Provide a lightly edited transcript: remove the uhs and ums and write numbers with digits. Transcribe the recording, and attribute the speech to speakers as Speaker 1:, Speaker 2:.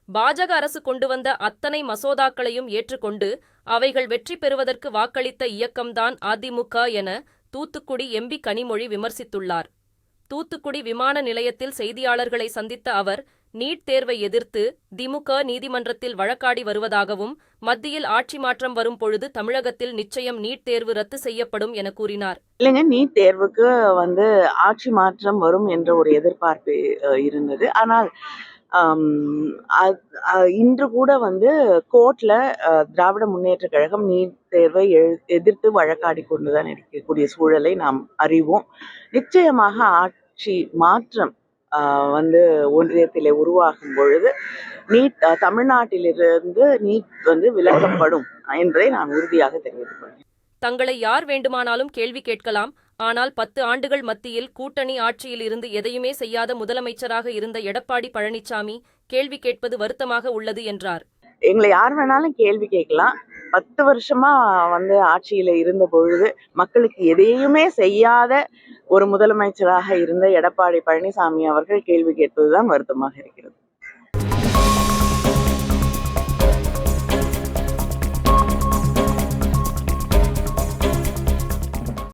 Speaker 1: பாஜக அரசு கொண்டு வந்த அத்தனை மசோதாக்களையும் ஏற்றுக்கொண்டு அவைகள் வெற்றி பெறுவதற்கு வாக்களித்த இயக்கம்தான் அதிமுக என தூத்துக்குடி எம்பி கனிமொழி விமர்சித்துள்ளார். தூத்துக்குடி விமான நிலையத்தில் செய்தியாளர்களை சந்தித்த அவர், நீட் தேர்வை எதிர்த்து திமுக நீதிமன்றத்தில் வழக்காடி வருவதாகவும், மத்தியில் ஆட்சி மாற்றம் வரும் பொழுது தமிழகத்தில் நிச்சயம் நீட் தேர்வு ரத்து செய்யப்படும் என கூறினார்.
Speaker 2: இல்லைங்க, நீட் தேர்வுக்கு ஆட்சி மாற்றம் வரும் என்ற ஒரு எதிர்பார்ப்பு இருந்தது. ஆனால் இன்று கூட கோர்ட்ல திராவிட முன்னேற்ற கழகம் நீட் தேர்வை எதிர்த்து வழக்காடி கொண்டுதான் இருக்கக்கூடிய சூழலை நாம் அறிவோம். நிச்சயமாக ஆட்சி மாற்றம் ஒன்றியத்திலே உருவாகும் பொழுது தமிழ்நாட்டிலிருந்து நீட் விலக்கப்படும் என்பதை நான் உறுதியாக தெரிவித்துக் கொள்கிறேன்.
Speaker 1: தங்களை யார் வேண்டுமானாலும் கேள்வி கேட்கலாம். ஆனால் 10 ஆண்டுகள் மத்தியில் கூட்டணி ஆட்சியில் இருந்து எதையுமே செய்யாத முதலமைச்சராக இருந்த எடப்பாடி பழனிசாமி கேள்வி கேட்பது வருத்தமாக உள்ளது என்றார்.
Speaker 2: எங்களை யார் வேணாலும் கேள்வி கேட்கலாம். 10 வருஷமா ஆட்சியில இருந்த பொழுது மக்களுக்கு எதையுமே செய்யாத ஒரு முதலமைச்சராக இருந்த எடப்பாடி பழனிசாமி அவர்கள் கேள்வி கேட்பதுதான் வருத்தமாக இருக்கிறது.